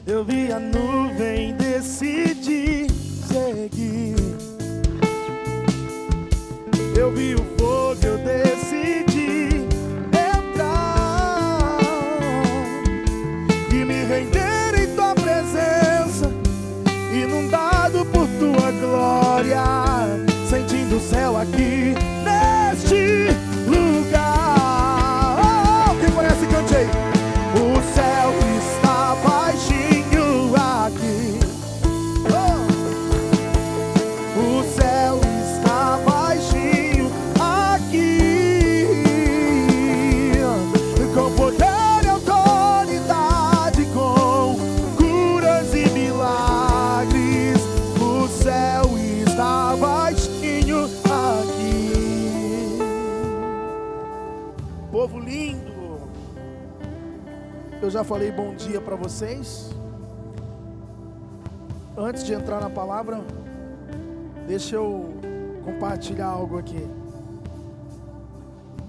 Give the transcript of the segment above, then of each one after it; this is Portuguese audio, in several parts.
Eu vi a nuvem, decidi seguir. Eu vi o fogo, eu decidi entrar e me render em tua presença, inundado por tua glória, sentindo o céu aqui neste lugar. Oh, quem conhece, cante aí. O céu está baixinho aqui. Oh. O céu está baixinho aqui, com poder e autoridade, com curas e milagres. O céu está baixinho aqui. Povo lindo, eu já falei bom dia para vocês. Antes de entrar na palavra, deixa eu compartilhar algo aqui.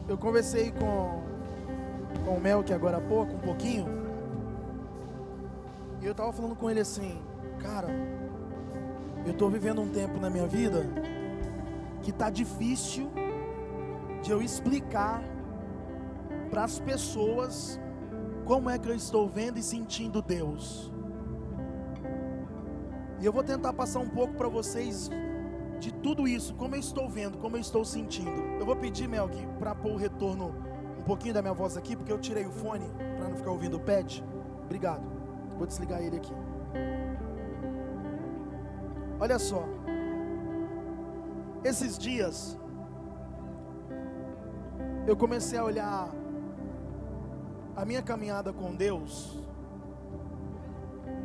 Eu conversei com o Melk agora há pouco, um pouquinho, e eu estava falando com ele assim: cara, eu estou vivendo um tempo na minha vida que está difícil de eu explicar para as pessoas como é que eu estou vendo e sentindo Deus. E eu vou tentar passar um pouco para vocês de tudo isso, como eu estou vendo, como eu estou sentindo. Eu vou pedir, Melk, para pôr o retorno um pouquinho da minha voz aqui, porque eu tirei o fone para não ficar ouvindo o pad. Obrigado. Vou desligar ele aqui. Olha só, esses dias eu comecei a olhar a minha caminhada com Deus,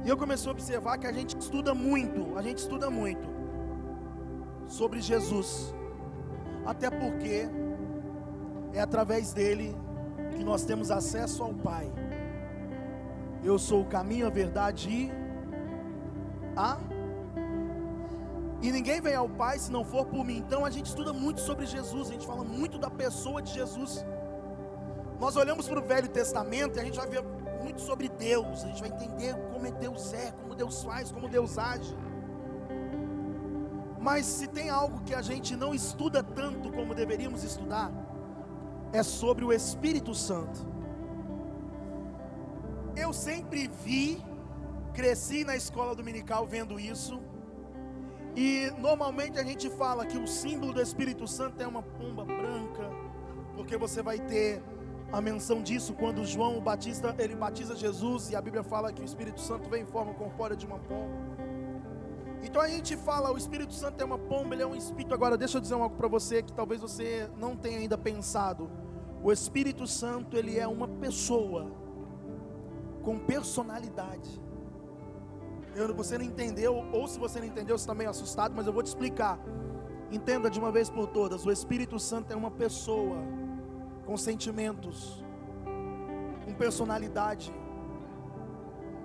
e eu comecei a observar que a gente estuda muito sobre Jesus, até porque é através dele que nós temos acesso ao Pai. Eu sou o caminho, a verdade e ninguém vem ao Pai se não for por mim. Então a gente estuda muito sobre Jesus, a gente fala muito da pessoa de Jesus. Nós olhamos para o Velho Testamento e a gente vai ver muito sobre Deus, a gente vai entender como Deus é, como Deus faz, como Deus age. Mas se tem algo que a gente não estuda tanto como deveríamos estudar, é sobre o Espírito Santo. Eu sempre cresci na escola dominical vendo isso, e normalmente a gente fala que o símbolo do Espírito Santo é uma pomba branca, porque você vai ter a menção disso quando João o Batista, ele batiza Jesus, e a Bíblia fala que o Espírito Santo vem em forma corpórea de uma pomba. Então a gente fala, o Espírito Santo é uma pomba, ele é um espírito. Agora deixa eu dizer algo para você que talvez você não tenha ainda pensado. O Espírito Santo, ele é uma pessoa com personalidade. Você não entendeu, ou se você não entendeu, você está meio assustado, mas eu vou te explicar. Entenda de uma vez por todas, o Espírito Santo é uma pessoa com sentimentos, com personalidade.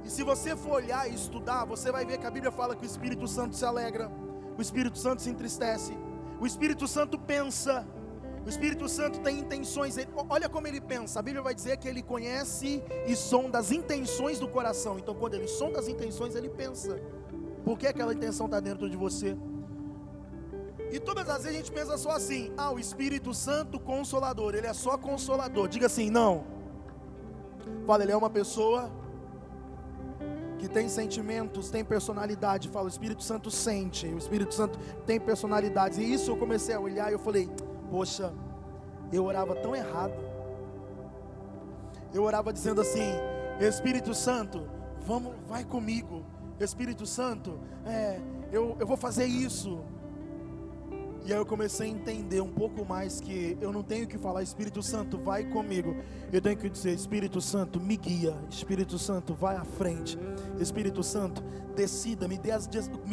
E se você for olhar e estudar, você vai ver que a Bíblia fala que o Espírito Santo se alegra, o Espírito Santo se entristece, o Espírito Santo pensa, o Espírito Santo tem intenções. Olha como ele pensa. A Bíblia vai dizer que ele conhece e sonda as intenções do coração. Então quando ele sonda as intenções, ele pensa por que aquela intenção está dentro de você. E todas as vezes a gente pensa só assim: o Espírito Santo consolador, ele é só consolador. Diga assim: não. Fala, ele é uma pessoa que tem sentimentos, tem personalidade. Fala, o Espírito Santo sente, o Espírito Santo tem personalidades. E isso eu comecei a olhar e eu falei: poxa, eu orava tão errado. Eu orava dizendo assim: Espírito Santo, vai comigo. Espírito Santo, eu vou fazer isso. E aí eu comecei a entender um pouco mais que eu não tenho que falar: Espírito Santo, vai comigo. Eu tenho que dizer: Espírito Santo, me guia. Espírito Santo, vai à frente. Espírito Santo, decida, me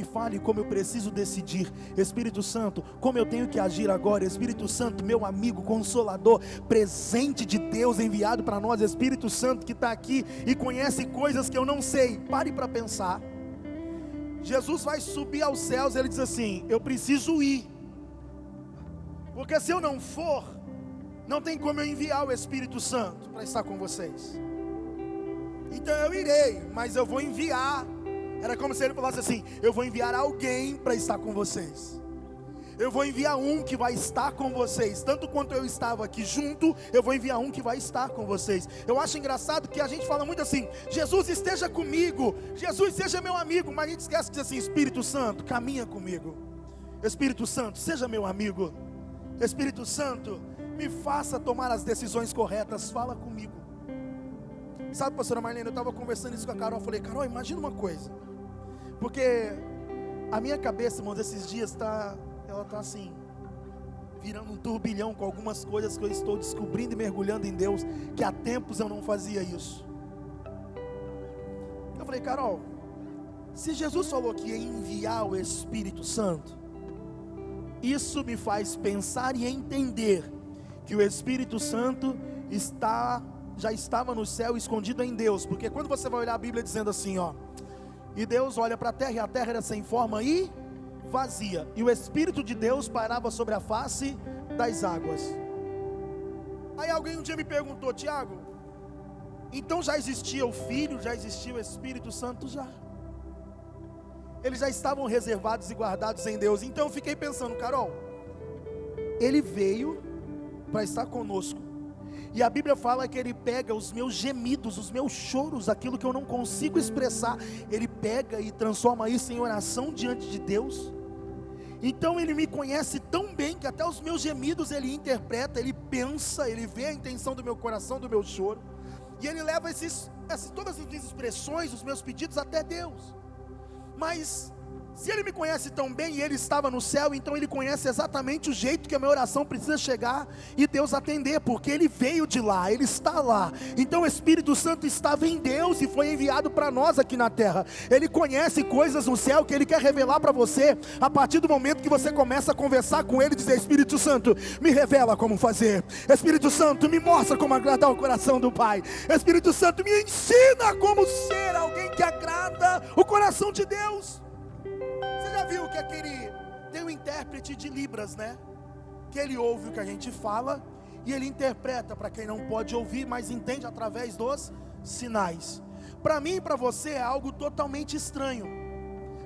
fale como eu preciso decidir. Espírito Santo, como eu tenho que agir agora. Espírito Santo, meu amigo consolador, presente de Deus enviado para nós. Espírito Santo que está aqui e conhece coisas que eu não sei. Pare para pensar. Jesus vai subir aos céus, ele diz assim: eu preciso ir, porque se eu não for, não tem como eu enviar o Espírito Santo para estar com vocês. Então eu irei, mas eu vou enviar. Era como se ele falasse assim: eu vou enviar alguém para estar com vocês. Eu vou enviar um que vai estar com vocês. Tanto quanto eu estava aqui junto, eu vou enviar um que vai estar com vocês. Eu acho engraçado que a gente fala muito assim: Jesus esteja comigo, Jesus seja meu amigo. Mas a gente esquece de dizer assim: Espírito Santo, caminha comigo. Espírito Santo, seja meu amigo. Espírito Santo, me faça tomar as decisões corretas. Fala comigo. Sabe, pastora Marlene, eu estava conversando isso com a Carol. Eu falei: Carol, imagina uma coisa. Porque a minha cabeça, irmãos, esses dias ela está assim, virando um turbilhão com algumas coisas que eu estou descobrindo e mergulhando em Deus, que há tempos eu não fazia isso. Eu falei: Carol, se Jesus falou que ia enviar o Espírito Santo, isso me faz pensar e entender que o Espírito Santo já estava no céu, escondido em Deus. Porque quando você vai olhar a Bíblia dizendo assim, ó: e Deus olha para a terra, e a terra era sem forma e vazia, e o Espírito de Deus pairava sobre a face das águas. Aí alguém um dia me perguntou: Tiago, então já existia o Filho, já existia o Espírito Santo? Já. Eles já estavam reservados e guardados em Deus. Então eu fiquei pensando: Carol, Ele veio para estar conosco, e a Bíblia fala que Ele pega os meus gemidos, os meus choros, aquilo que eu não consigo expressar, Ele pega e transforma isso em oração diante de Deus. Então Ele me conhece tão bem que até os meus gemidos Ele interpreta, Ele pensa, Ele vê a intenção do meu coração, do meu choro, e Ele leva todas as minhas expressões, os meus pedidos até Deus. Mas se Ele me conhece tão bem e Ele estava no céu, então Ele conhece exatamente o jeito que a minha oração precisa chegar e Deus atender, porque Ele veio de lá, Ele está lá. Então o Espírito Santo estava em Deus e foi enviado para nós aqui na terra. Ele conhece coisas no céu que Ele quer revelar para você, a partir do momento que você começa a conversar com Ele e dizer: Espírito Santo, me revela como fazer. Espírito Santo, me mostra como agradar o coração do Pai. Espírito Santo, me ensina como ser alguém que agrada o coração de Deus. Você já viu que tem um intérprete de Libras, né? Que ele ouve o que a gente fala e ele interpreta para quem não pode ouvir, mas entende através dos sinais. Para mim e para você é algo totalmente estranho,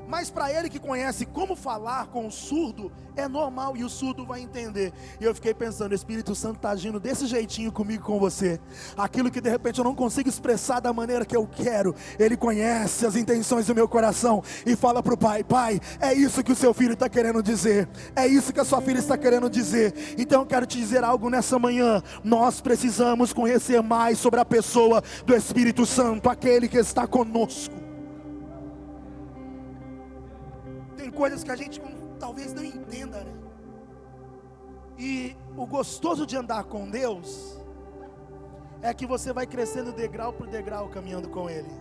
mas para ele que conhece como falar com o surdo, é normal, e o surdo vai entender. E eu fiquei pensando: o Espírito Santo está agindo desse jeitinho comigo, com você. Aquilo que de repente eu não consigo expressar da maneira que eu quero, Ele conhece as intenções do meu coração e fala para o Pai: Pai, é isso que o seu filho está querendo dizer, é isso que a sua filha está querendo dizer. Então eu quero te dizer algo nessa manhã: nós precisamos conhecer mais sobre a pessoa do Espírito Santo, aquele que está conosco. Tem coisas que a gente talvez não entenda, né? E o gostoso de andar com Deus é que você vai crescendo degrau por degrau, caminhando com Ele.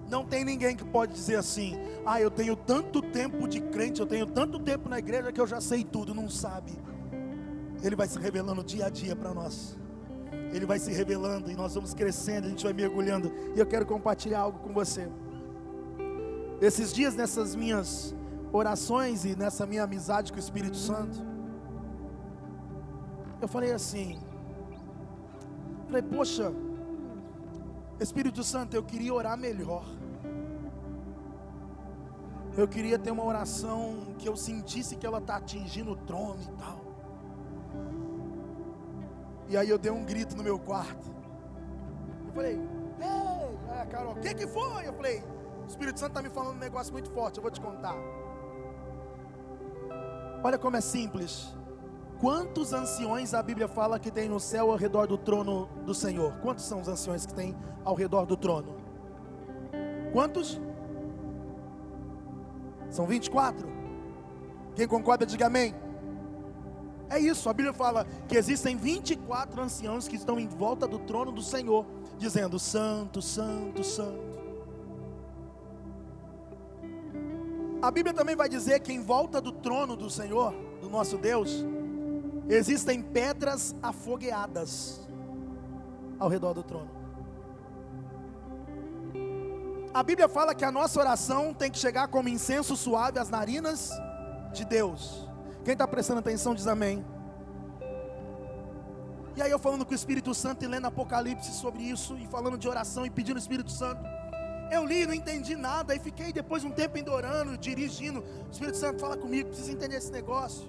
Não tem ninguém que pode dizer assim: ah, eu tenho tanto tempo de crente, eu tenho tanto tempo na igreja que eu já sei tudo. Não sabe. Ele vai se revelando dia a dia para nós. Ele vai se revelando e nós vamos crescendo, a gente vai mergulhando. E eu quero compartilhar algo com você. Esses dias, nessas minhas orações e nessa minha amizade com o Espírito Santo, eu falei assim: poxa, Espírito Santo, eu queria orar melhor. Eu queria ter uma oração que eu sentisse que ela está atingindo o trono e tal. E aí eu dei um grito no meu quarto. Eu falei: ei, Carol, o que foi? Eu falei: o Espírito Santo está me falando um negócio muito forte, eu vou te contar. Olha como é simples. Quantos anciões a Bíblia fala que tem no céu ao redor do trono do Senhor? Quantos são os anciões que tem ao redor do trono? Quantos? São 24? Quem concorda, diga amém. É isso, a Bíblia fala que existem 24 anciãos que estão em volta do trono do Senhor, dizendo: Santo, Santo, Santo. A Bíblia também vai dizer que em volta do trono do Senhor, do nosso Deus, existem pedras afogueadas ao redor do trono. A Bíblia fala que a nossa oração tem que chegar como incenso suave às narinas de Deus. Quem está prestando atenção diz amém. E aí eu falando com o Espírito Santo e lendo Apocalipse sobre isso, e falando de oração e pedindo o Espírito Santo. Eu li, não entendi nada, aí fiquei depois um tempo ainda orando, dirigindo. O Espírito Santo fala comigo, preciso entender esse negócio.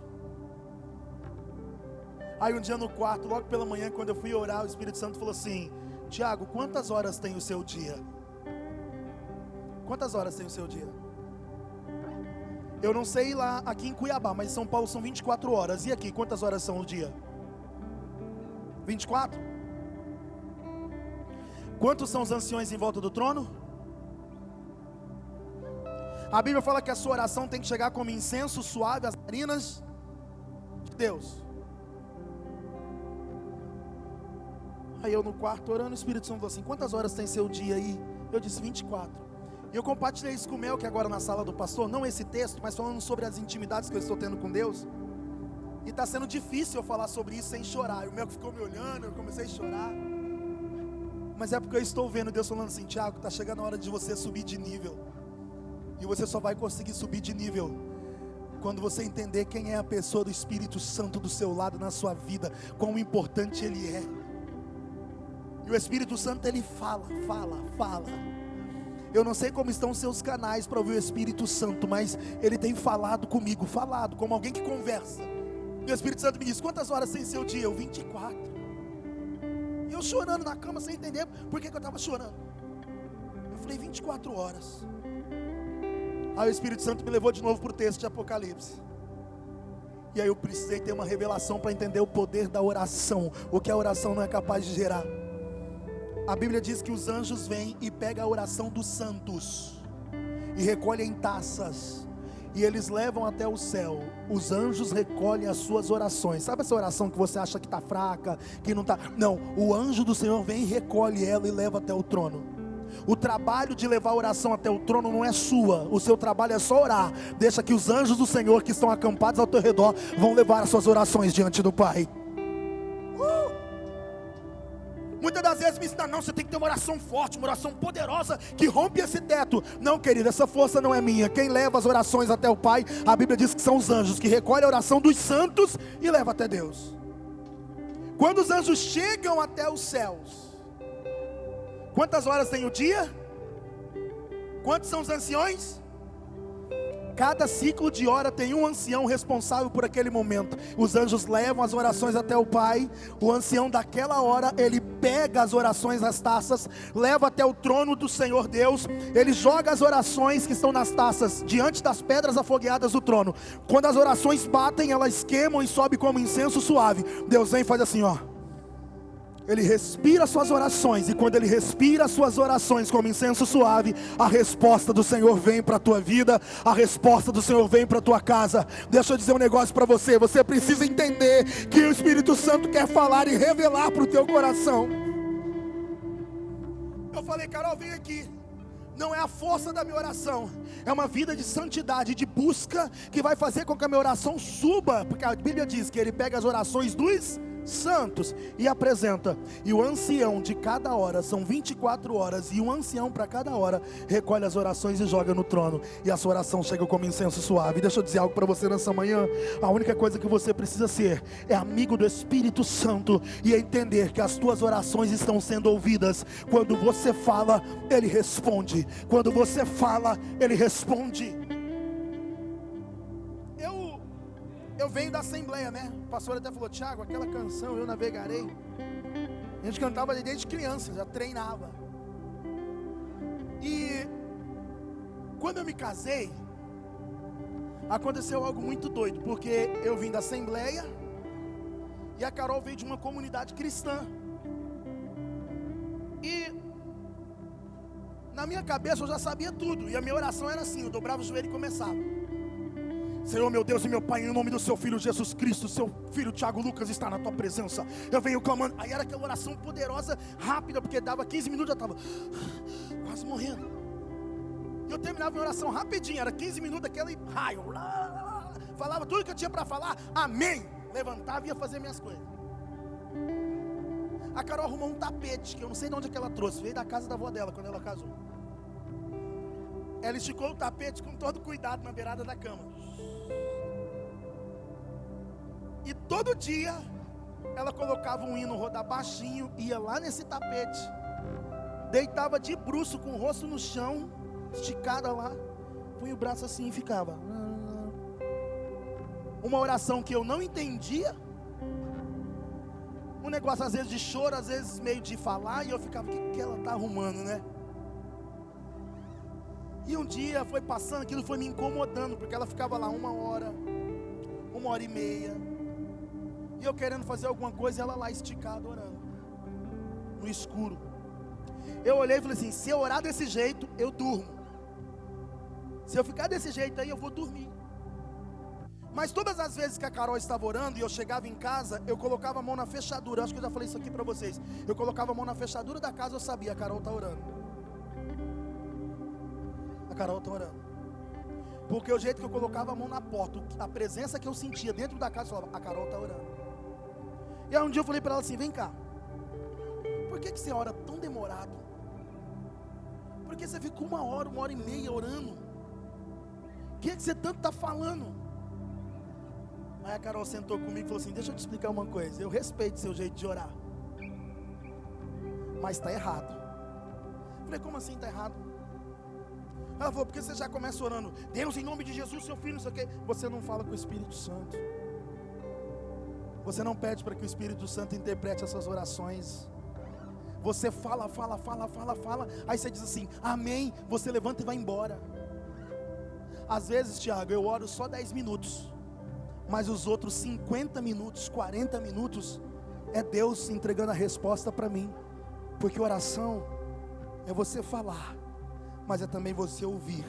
Aí um dia no quarto, logo pela manhã, quando eu fui orar, o Espírito Santo falou assim: Tiago, quantas horas tem o seu dia? Quantas horas tem o seu dia? Eu não sei lá aqui em Cuiabá, mas em São Paulo são 24 horas. E aqui, quantas horas são o dia? 24? Quantos são os anciões em volta do trono? A Bíblia fala que a sua oração tem que chegar como incenso suave às narinas de Deus. Aí eu no quarto orando, o Espírito Santo falou assim: quantas horas tem seu dia aí? Eu disse 24. E eu compartilhei isso com o Mel, que agora na sala do pastor, não esse texto, mas falando sobre as intimidades que eu estou tendo com Deus. E está sendo difícil eu falar sobre isso sem chorar. E o Mel ficou me olhando, eu comecei a chorar. Mas é porque eu estou vendo Deus falando assim: Tiago, está chegando a hora de você subir de nível. E você só vai conseguir subir de nível quando você entender quem é a pessoa do Espírito Santo do seu lado na sua vida, quão importante ele é. E o Espírito Santo, ele fala. Eu não sei como estão os seus canais para ouvir o Espírito Santo, mas ele tem falado comigo, como alguém que conversa. E o Espírito Santo me diz: quantas horas tem seu dia? Eu 24. E eu chorando na cama sem entender por que eu estava chorando. Eu falei 24 horas. Aí o Espírito Santo me levou de novo para o texto de Apocalipse. E aí eu precisei ter uma revelação para entender o poder da oração, o que a oração não é capaz de gerar. A Bíblia diz que os anjos vêm e pegam a oração dos santos e recolhem taças, e eles levam até o céu. Os anjos recolhem as suas orações. Sabe essa oração que você acha que está fraca, que não está? Não, o anjo do Senhor vem e recolhe ela e leva até o trono. O trabalho de levar a oração até o trono não é sua, o seu trabalho é só orar. Deixa que os anjos do Senhor que estão acampados ao teu redor vão levar as suas orações diante do Pai. Muitas das vezes me ensina: não, você tem que ter uma oração forte, uma oração poderosa, que rompe esse teto. Não, querido, essa força não é minha. Quem leva as orações até o Pai, a Bíblia diz que são os anjos, que recolhem a oração dos santos e levam até Deus. Quando os anjos chegam até os céus, quantas horas tem o dia? Quantos são os anciões? Cada ciclo de hora tem um ancião responsável por aquele momento. Os anjos levam as orações até o Pai. O ancião daquela hora, ele pega as orações nas taças, leva até o trono do Senhor Deus. Ele joga as orações que estão nas taças diante das pedras afogueadas do trono. Quando as orações batem, elas queimam e sobem como incenso suave. Deus vem e faz assim, ó. Ele respira suas orações, e quando ele respira suas orações como incenso suave, a resposta do Senhor vem para a tua vida, a resposta do Senhor vem para a tua casa. Deixa eu dizer um negócio para você: você precisa entender que o Espírito Santo quer falar e revelar para o teu coração. Eu falei: Carol, vem aqui. Não é a força da minha oração, é uma vida de santidade, de busca, que vai fazer com que a minha oração suba, porque a Bíblia diz que ele pega as orações dos santos e apresenta, e o ancião de cada hora, são 24 horas, e um ancião para cada hora recolhe as orações e joga no trono, e a sua oração chega como incenso suave. Deixa eu dizer algo para você nessa manhã: a única coisa que você precisa ser é amigo do Espírito Santo, e entender que as tuas orações estão sendo ouvidas. Quando você fala, ele responde. Quando você fala, ele responde. Eu venho da Assembleia, né? O pastor até falou: Tiago, aquela canção, Eu Navegarei, a gente cantava desde criança, já treinava. E quando eu me casei, aconteceu algo muito doido, porque eu vim da Assembleia e a Carol veio de uma comunidade cristã. E na minha cabeça eu já sabia tudo, e a minha oração era assim: eu dobrava o joelho e começava: Senhor meu Deus e meu Pai, em nome do seu Filho Jesus Cristo, seu filho Tiago Lucas está na tua presença, eu venho clamando. Aí era aquela oração poderosa, rápida, porque dava 15 minutos, eu estava quase morrendo. E eu terminava minha oração rapidinho, era 15 minutos, aquele raio, falava tudo que eu tinha para falar, amém, levantava e ia fazer minhas coisas. A Carol arrumou um tapete, que eu não sei de onde é que ela trouxe, veio da casa da avó dela, quando ela casou. Ela esticou o tapete com todo cuidado na beirada da cama. E todo dia ela colocava um hino rodar baixinho, ia lá nesse tapete, deitava de bruço com o rosto no chão, esticada lá, punha o braço assim e ficava. Uma oração que eu não entendia, um negócio às vezes de choro, às vezes meio de falar, e eu ficava, o que ela está arrumando, né? E um dia foi passando, aquilo foi me incomodando, porque ela ficava lá 1h30, e eu querendo fazer alguma coisa, e ela lá esticada orando, no escuro. Eu olhei e falei assim, se eu orar desse jeito, eu durmo. Se eu ficar desse jeito aí, eu vou dormir. Mas todas as vezes que a Carol estava orando e eu chegava em casa, eu colocava a mão na fechadura. Acho que eu já falei isso aqui para vocês. Eu colocava a mão na fechadura da casa, eu sabia, a Carol está orando. A Carol está orando. Porque o jeito que eu colocava a mão na porta, a presença que eu sentia dentro da casa, eu falava, a Carol está orando. E aí um dia eu falei para ela assim, vem cá, por que você ora tão demorado? Por que você fica 1h30 orando? O que você tanto está falando? Aí a Carol sentou comigo e falou assim, deixa eu te explicar uma coisa, eu respeito seu jeito de orar, mas está errado. Eu falei, como assim está errado? Ela falou, porque você já começa orando, Deus em nome de Jesus, seu filho, não sei o quê. Você não fala com o Espírito Santo, você não pede para que o Espírito Santo interprete essas orações. Você fala, aí você diz assim, amém, você levanta e vai embora. Às vezes, Tiago, eu oro só 10 minutos, mas os outros 50 minutos, 40 minutos, é Deus entregando a resposta para mim. Porque oração é você falar, mas é também você ouvir,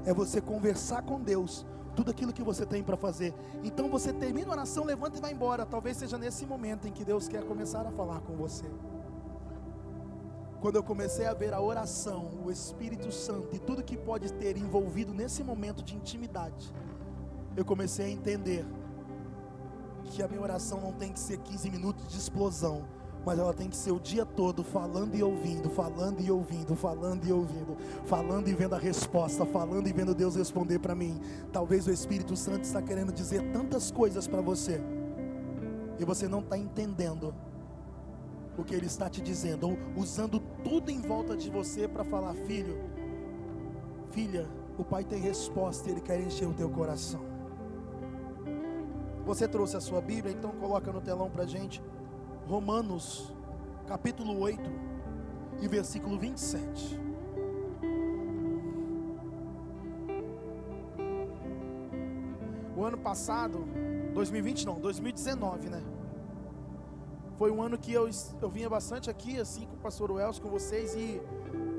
é você conversar com Deus, tudo aquilo que você tem para fazer. Então você termina a oração, levanta e vai embora. Talvez seja nesse momento em que Deus quer começar a falar com você. Quando eu comecei a ver a oração, o Espírito Santo e tudo que pode ter envolvido nesse momento de intimidade, eu comecei a entender que a minha oração não tem que ser 15 minutos de explosão, mas ela tem que ser o dia todo falando e ouvindo, falando e ouvindo, falando e ouvindo, falando e vendo a resposta, falando e vendo Deus responder para mim. Talvez o Espírito Santo está querendo dizer tantas coisas para você, e você não está entendendo o que Ele está te dizendo, ou usando tudo em volta de você para falar, filho, filha, o Pai tem resposta, Ele quer encher o teu coração. Você trouxe a sua Bíblia, então coloca no telão para a gente, Romanos, capítulo 8, e versículo 27. O ano passado, 2019, né? Foi um ano que eu vinha bastante aqui, assim, com o pastor Wells, com vocês, e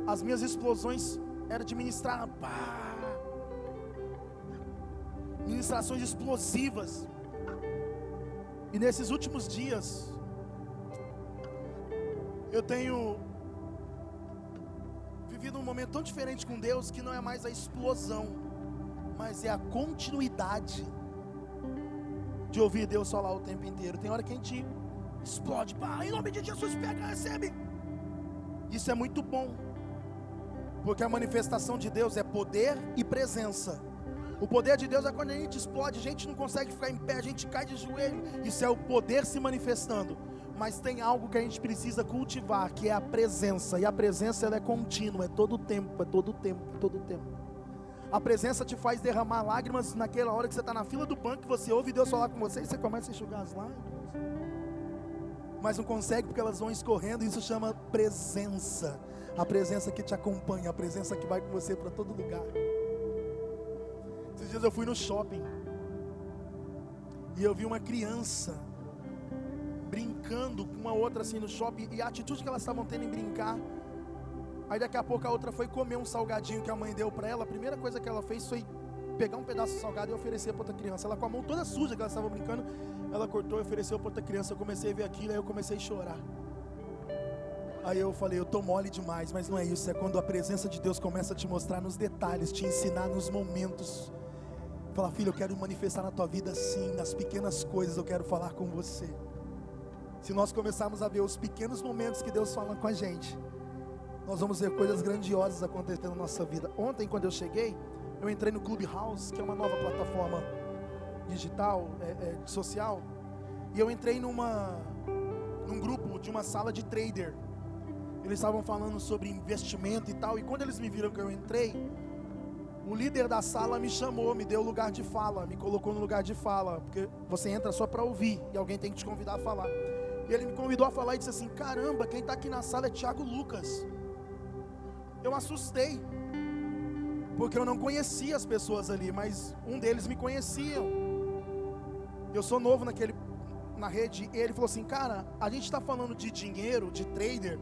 as minhas explosões eram de ministrar, ministrações explosivas. E nesses últimos dias, eu tenho vivido um momento tão diferente com Deus, que não é mais a explosão, mas é a continuidade de ouvir Deus falar o tempo inteiro. Tem hora que a gente explode, em nome de Jesus, pega, recebe. Isso é muito bom, porque a manifestação de Deus é poder e presença. O poder de Deus é quando a gente explode, a gente não consegue ficar em pé, a gente cai de joelho. Isso é o poder se manifestando. Mas tem algo que a gente precisa cultivar, que é a presença. E a presença, ela é contínua, é todo tempo, é todo tempo, é todo tempo. A presença te faz derramar lágrimas naquela hora que você está na fila do banco, que você ouve Deus falar com você e você começa a enxugar as lágrimas. Mas não consegue porque elas vão escorrendo. Isso chama presença. A presença que te acompanha, a presença que vai com você para todo lugar. Esses dias eu fui no shopping e eu vi uma criança brincando com uma outra assim no shopping, e a atitude que elas estavam tendo em brincar. Aí daqui a pouco a outra foi comer um salgadinho que a mãe deu para ela. A primeira coisa que ela fez foi pegar um pedaço de salgado e oferecer para outra criança. Ela, com a mão toda suja que ela estava brincando, ela cortou e ofereceu para outra criança. Eu comecei a ver aquilo, aí eu comecei a chorar. Aí eu falei, eu tô mole demais. Mas não é isso, é quando a presença de Deus começa a te mostrar nos detalhes, te ensinar nos momentos. Fala, filho, eu quero manifestar na tua vida assim, nas pequenas coisas eu quero falar com você. Se nós começarmos a ver os pequenos momentos que Deus fala com a gente, nós vamos ver coisas grandiosas acontecendo na nossa vida. Ontem, quando eu cheguei, eu entrei no Clubhouse, que é uma nova plataforma digital, social. E eu entrei num grupo de uma sala de trader. Eles estavam falando sobre investimento e tal. E quando eles me viram que eu entrei, o líder da sala me chamou, me deu lugar de fala, me colocou no lugar de fala, porque você entra só para ouvir e alguém tem que te convidar a falar. E ele me convidou a falar e disse assim: caramba, quem está aqui na sala é Thiago Lucas. Eu assustei, porque eu não conhecia as pessoas ali, mas um deles me conhecia. Eu sou novo na rede. E ele falou assim: cara, a gente está falando de dinheiro, de trader,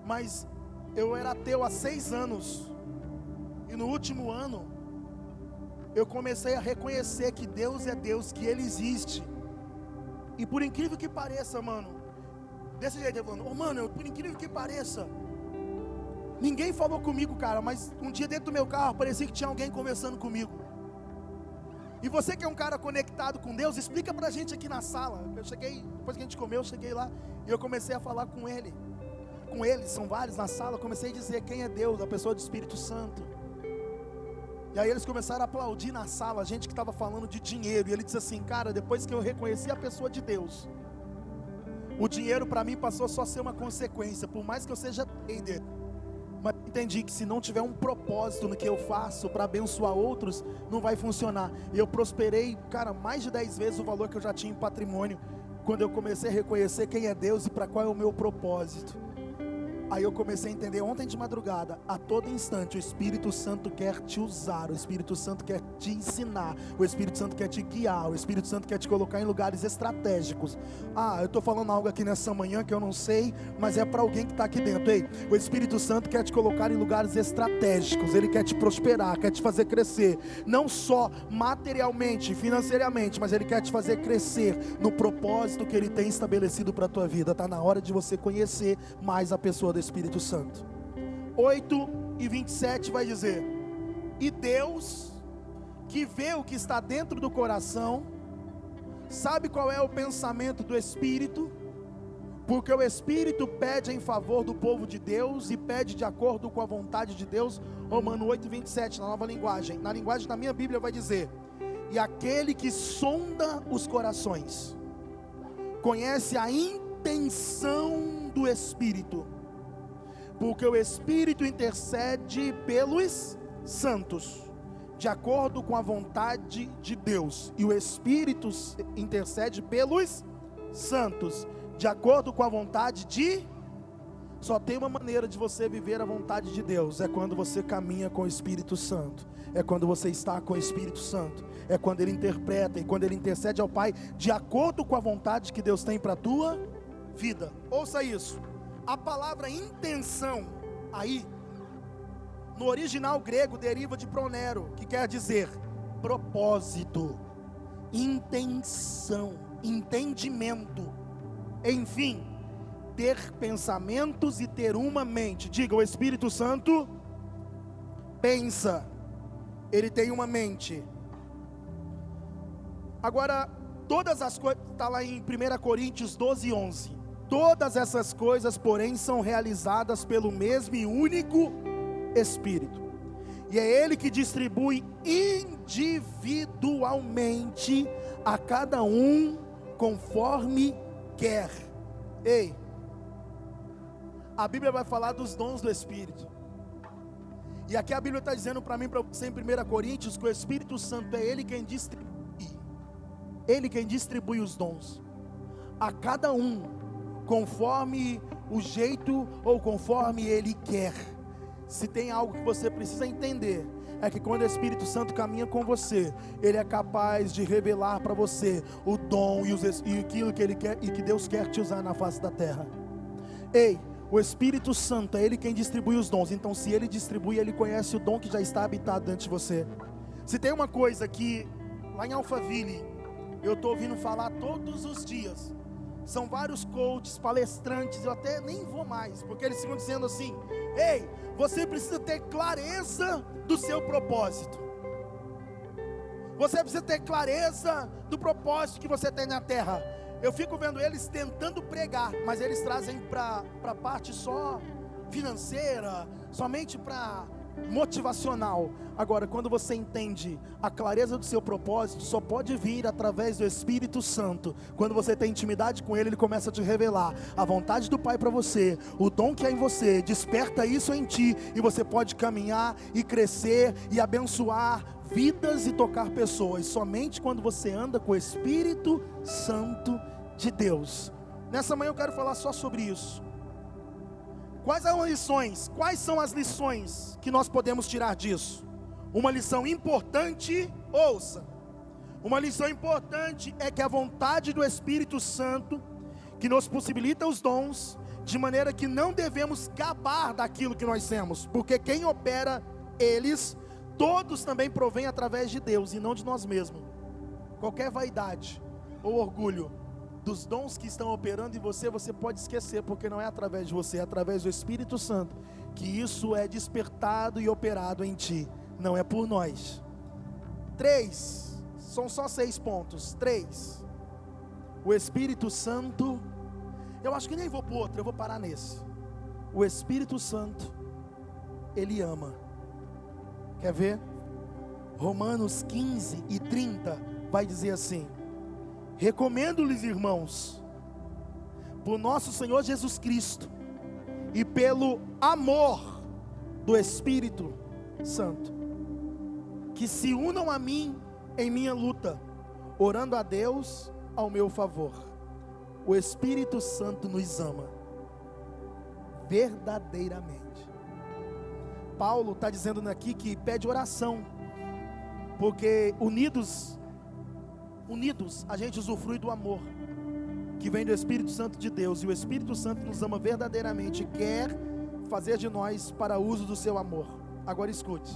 mas eu era ateu há 6 anos, e no último ano eu comecei a reconhecer que Deus é Deus, que Ele existe. E por incrível que pareça, mano, desse jeito, ele falando: mano, por incrível que pareça, ninguém falou comigo, cara, mas um dia dentro do meu carro parecia que tinha alguém conversando comigo. E você que é um cara conectado com Deus, explica pra gente aqui na sala. Eu cheguei, depois que a gente comeu, eu cheguei lá e eu comecei a falar com ele. Com eles, são vários na sala. Eu comecei a dizer quem é Deus, a pessoa do Espírito Santo. E aí eles começaram a aplaudir na sala, a gente que estava falando de dinheiro. E ele disse assim: cara, depois que eu reconheci a pessoa de Deus, o dinheiro para mim passou só a ser uma consequência. Por mais que eu seja trader, mas entendi que se não tiver um propósito no que eu faço para abençoar outros, não vai funcionar. E eu prosperei, cara, mais de 10 vezes o valor que eu já tinha em patrimônio, quando eu comecei a reconhecer quem é Deus e para qual é o meu propósito. Aí eu comecei a entender ontem de madrugada, a todo instante o Espírito Santo quer te usar, o Espírito Santo quer te ensinar, o Espírito Santo quer te guiar, o Espírito Santo quer te colocar em lugares estratégicos. Eu estou falando algo aqui nessa manhã que eu não sei, mas é para alguém que está aqui dentro. Ei, o Espírito Santo quer te colocar em lugares estratégicos, Ele quer te prosperar, quer te fazer crescer, não só materialmente, financeiramente, mas Ele quer te fazer crescer no propósito que Ele tem estabelecido para a tua vida. Está na hora de você conhecer mais a pessoa do Espírito Santo. 8:27 vai dizer: e Deus, que vê o que está dentro do coração, sabe qual é o pensamento do Espírito, porque o Espírito pede em favor do povo de Deus e pede de acordo com a vontade de Deus. Romanos 8:27, na nova linguagem. Na linguagem da minha Bíblia vai dizer: e aquele que sonda os corações conhece a intenção do Espírito, porque o Espírito intercede pelos santos, de acordo com a vontade de Deus. E o Espírito intercede pelos santos, de acordo com a vontade de... Só tem uma maneira de você viver a vontade de Deus, é quando você caminha com o Espírito Santo, é quando você está com o Espírito Santo, é quando Ele interpreta e quando Ele intercede ao Pai, de acordo com a vontade que Deus tem para a tua vida. Ouça isso. A palavra intenção, aí, no original grego, deriva de pronero, que quer dizer propósito, intenção, entendimento, enfim, ter pensamentos e ter uma mente. Diga: o Espírito Santo pensa, Ele tem uma mente. Agora, todas as coisas, está lá em 1 Coríntios 12:11. Todas essas coisas, porém, são realizadas pelo mesmo e único Espírito, e é Ele que distribui individualmente a cada um conforme quer. Ei, a Bíblia vai falar dos dons do Espírito, e aqui a Bíblia está dizendo para mim, para você, em 1 Coríntios, que o Espírito Santo é Ele quem distribui os dons a cada um conforme o jeito ou conforme Ele quer. Se tem algo que você precisa entender, é que quando o Espírito Santo caminha com você, Ele é capaz de revelar para você o dom e aquilo que Ele quer e que Deus quer te usar na face da terra. Ei, o Espírito Santo é Ele quem distribui os dons. Então, se Ele distribui, Ele conhece o dom que já está habitado dentro de você. Se tem uma coisa que lá em Alphaville eu estou ouvindo falar todos os dias, são vários coaches, palestrantes, eu até nem vou mais, porque eles ficam dizendo assim: ei, você precisa ter clareza do seu propósito, você precisa ter clareza do propósito que você tem na terra. Eu fico vendo eles tentando pregar, mas eles trazem para a parte só financeira, somente para motivacional. Agora, quando você entende a clareza do seu propósito, só pode vir através do Espírito Santo. Quando você tem intimidade com Ele, Ele começa a te revelar a vontade do Pai para você, o dom que há em você, desperta isso em ti, e você pode caminhar e crescer e abençoar vidas e tocar pessoas, somente quando você anda com o Espírito Santo de Deus. Nessa manhã eu quero falar só sobre isso. Quais são as lições que nós podemos tirar disso? Uma lição importante, ouça. Uma lição importante é que a vontade do Espírito Santo, que nos possibilita os dons, de maneira que não devemos gabar daquilo que nós temos, porque quem opera eles, todos também provém através de Deus e não de nós mesmos. Qualquer vaidade ou orgulho dos dons que estão operando em você, você pode esquecer, porque não é através de você, é através do Espírito Santo que isso é despertado e operado em ti, não é por nós. 3, são só 6 pontos. 3, o Espírito Santo, eu acho que nem vou para o outro, eu vou parar nesse. O Espírito Santo, Ele ama. Quer ver? Romanos 15:30 vai dizer assim: recomendo-lhes, irmãos, por nosso Senhor Jesus Cristo e pelo amor do Espírito Santo, que se unam a mim em minha luta, orando a Deus ao meu favor. O Espírito Santo nos ama verdadeiramente. Paulo está dizendo aqui que pede oração, porque unidos a gente usufrui do amor que vem do Espírito Santo de Deus, e o Espírito Santo nos ama verdadeiramente e quer fazer de nós para uso do seu amor. Agora escute,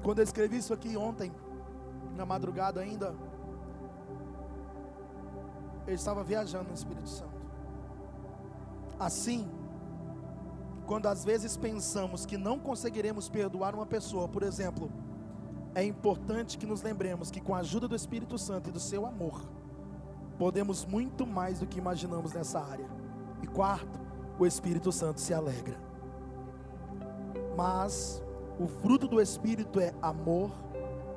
quando eu escrevi isso aqui ontem, na madrugada ainda, eu estava viajando no Espírito Santo. Assim, quando às vezes pensamos que não conseguiremos perdoar uma pessoa, por exemplo, é importante que nos lembremos que com a ajuda do Espírito Santo e do seu amor, podemos muito mais do que imaginamos nessa área. E 4, o Espírito Santo se alegra. Mas o fruto do Espírito é amor,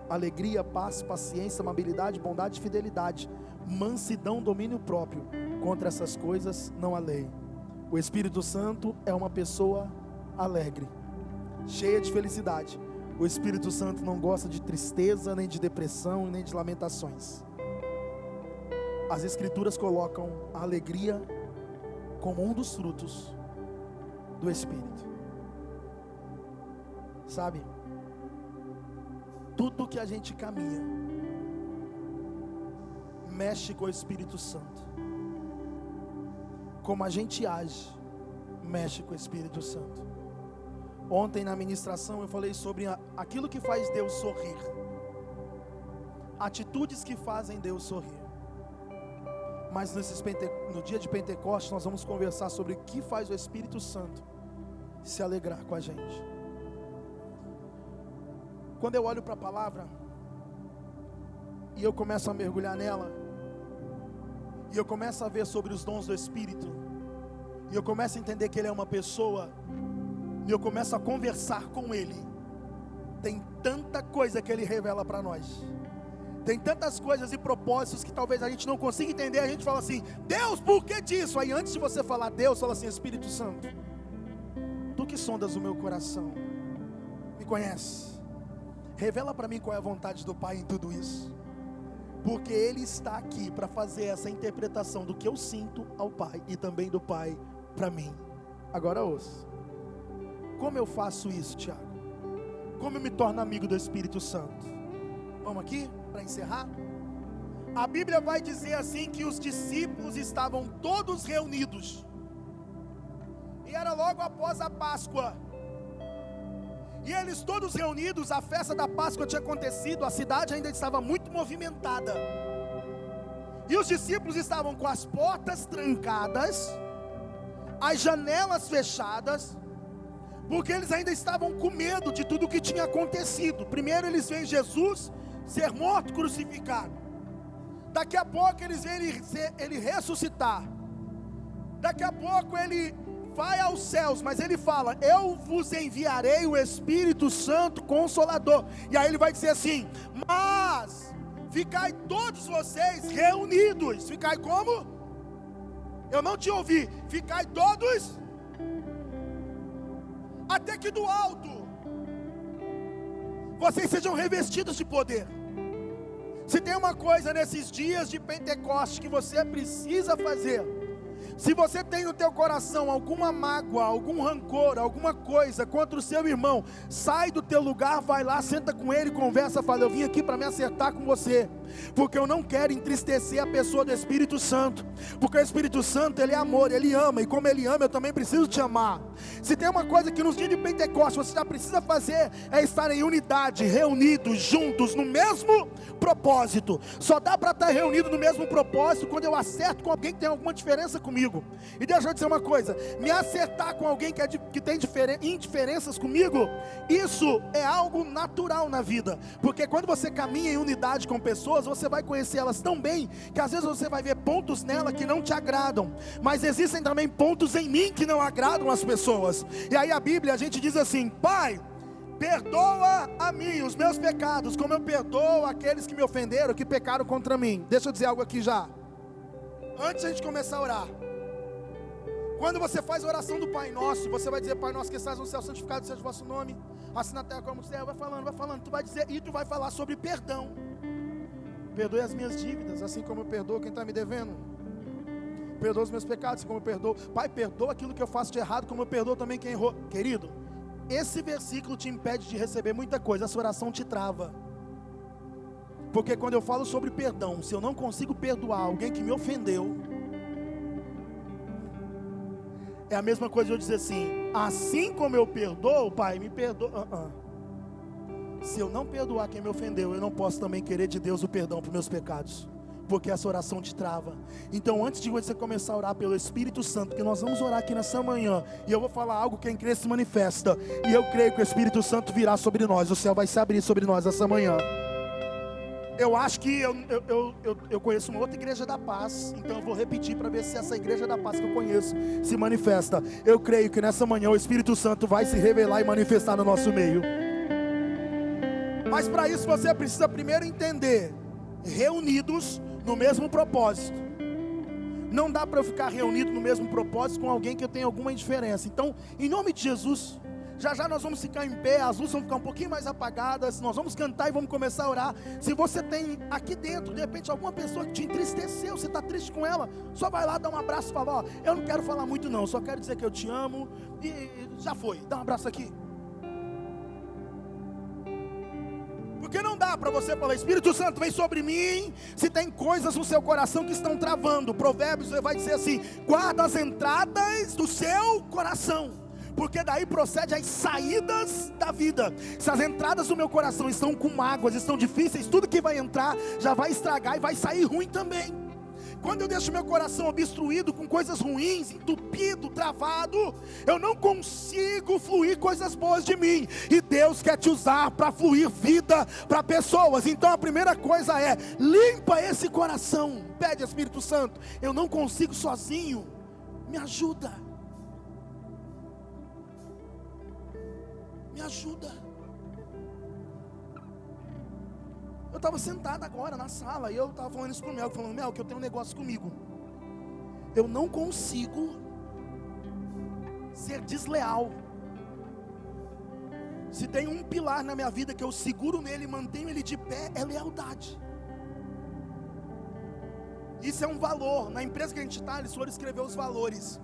alegria, paz, paciência, amabilidade, bondade e fidelidade, mansidão, domínio próprio. Contra essas coisas não há lei. O Espírito Santo é uma pessoa alegre, cheia de felicidade. O Espírito Santo não gosta de tristeza, nem de depressão, nem de lamentações. As Escrituras colocam a alegria como um dos frutos do Espírito. Sabe? Tudo que a gente caminha mexe com o Espírito Santo. Como a gente age, mexe com o Espírito Santo. Ontem na ministração eu falei sobre aquilo que faz Deus sorrir. Atitudes que fazem Deus sorrir. Mas no dia de Pentecostes nós vamos conversar sobre o que faz o Espírito Santo se alegrar com a gente. Quando eu olho para a palavra e eu começo a mergulhar nela, e eu começo a ver sobre os dons do Espírito, e eu começo a entender que Ele é uma pessoa, e eu começo a conversar com Ele, tem tanta coisa que Ele revela para nós, tem tantas coisas e propósitos que talvez a gente não consiga entender. A gente fala assim: Deus, por que disso? Aí antes de você falar Deus, fala assim: Espírito Santo, Tu que sondas o meu coração, me conhece, revela para mim qual é a vontade do Pai em tudo isso, porque Ele está aqui para fazer essa interpretação do que eu sinto ao Pai e também do Pai para mim. Agora ouça, como eu faço isso, Tiago? Como eu me torno amigo do Espírito Santo? Vamos aqui, para encerrar. A Bíblia vai dizer assim, que os discípulos estavam todos reunidos, e era logo após a Páscoa, e eles todos reunidos, a festa da Páscoa tinha acontecido, a cidade ainda estava muito movimentada, e os discípulos estavam com as portas trancadas, as janelas fechadas, porque eles ainda estavam com medo de tudo o que tinha acontecido. Primeiro eles veem Jesus ser morto, crucificado, daqui a pouco eles veem ele ressuscitar, daqui a pouco ele vai aos céus, mas ele fala: eu vos enviarei o Espírito Santo Consolador. E aí ele vai dizer assim: mas ficai todos vocês reunidos. Ficai como? Eu não te ouvi. Ficai todos, até que do alto vocês sejam revestidos de poder. Se tem uma coisa nesses dias de Pentecostes que você precisa fazer, se você tem no teu coração alguma mágoa, algum rancor, alguma coisa contra o seu irmão, sai do teu lugar, vai lá, senta com ele, conversa, fala: eu vim aqui para me acertar com você, porque eu não quero entristecer a pessoa do Espírito Santo, porque o Espírito Santo, ele é amor, ele ama, e como ele ama, eu também preciso te amar. Se tem uma coisa que nos dias de Pentecostes você já precisa fazer, é estar em unidade, reunidos, juntos, no mesmo propósito. Só dá para estar reunido no mesmo propósito quando eu acerto com alguém que tem alguma diferença comigo. E deixa eu dizer uma coisa: me acertar com alguém que tem indiferenças comigo, isso é algo natural na vida, porque quando você caminha em unidade com pessoas, você vai conhecer elas tão bem, que às vezes você vai ver pontos nela que não te agradam, mas existem também pontos em mim que não agradam as pessoas. E aí a Bíblia, a gente diz assim: Pai, perdoa a mim os meus pecados, como eu perdoo aqueles que me ofenderam, que pecaram contra mim. Deixa eu dizer algo aqui já, antes de a gente começar a orar. Quando você faz a oração do Pai Nosso, você vai dizer: Pai Nosso que estás no céu, santificado seja o vosso nome, assim na terra como no céu. Vai falando, tu vai dizer, e tu vai falar sobre perdão. Perdoe as minhas dívidas, assim como eu perdoo quem está me devendo. Perdoa os meus pecados, assim como eu perdoo. Pai, perdoa aquilo que eu faço de errado, como eu perdoo também quem errou. Querido, esse versículo te impede de receber muita coisa, essa oração te trava. Porque quando eu falo sobre perdão, se eu não consigo perdoar alguém que me ofendeu, é a mesma coisa de eu dizer assim: assim como eu perdoo, Pai, me perdoa. Se eu não perdoar quem me ofendeu, eu não posso também querer de Deus o perdão para meus pecados, porque essa oração te trava. Então, antes de você começar a orar pelo Espírito Santo, que nós vamos orar aqui nessa manhã, e eu vou falar algo que quem crê se manifesta, e eu creio que o Espírito Santo virá sobre nós, o céu vai se abrir sobre nós essa manhã. Eu acho que eu conheço uma outra igreja da paz, então eu vou repetir para ver se essa igreja da paz que eu conheço se manifesta. Eu creio que nessa manhã o Espírito Santo vai se revelar e manifestar no nosso meio. Mas para isso você precisa primeiro entender: reunidos no mesmo propósito. Não dá para eu ficar reunido no mesmo propósito com alguém que eu tenho alguma indiferença. Então, em nome de Jesus, já já nós vamos ficar em pé, as luzes vão ficar um pouquinho mais apagadas, nós vamos cantar e vamos começar a orar. Se você tem aqui dentro, de repente, alguma pessoa que te entristeceu, você está triste com ela, só vai lá, dá um abraço e fala: ó, eu não quero falar muito não, só quero dizer que eu te amo, e já foi, dá um abraço aqui. Porque não dá para você falar: Espírito Santo, vem sobre mim, se tem coisas no seu coração que estão travando. Provérbios vai dizer assim: guarda as entradas do seu coração, porque daí procede as saídas da vida. Se as entradas do meu coração estão com mágoas, estão difíceis, tudo que vai entrar já vai estragar e vai sair ruim também. Quando eu deixo meu coração obstruído com coisas ruins, entupido, travado, eu não consigo fluir coisas boas de mim. E Deus quer te usar para fluir vida para pessoas. Então a primeira coisa é: limpa esse coração. Pede, Espírito Santo, eu não consigo sozinho, me ajuda. Me ajuda. Eu estava sentado agora na sala e eu estava falando isso com o Mel, falando: Mel, que eu tenho um negócio comigo. Eu não consigo ser desleal. Se tem um pilar na minha vida que eu seguro nele e mantenho ele de pé, é lealdade. Isso é um valor. Na empresa que a gente está, eles foram escrever os valores.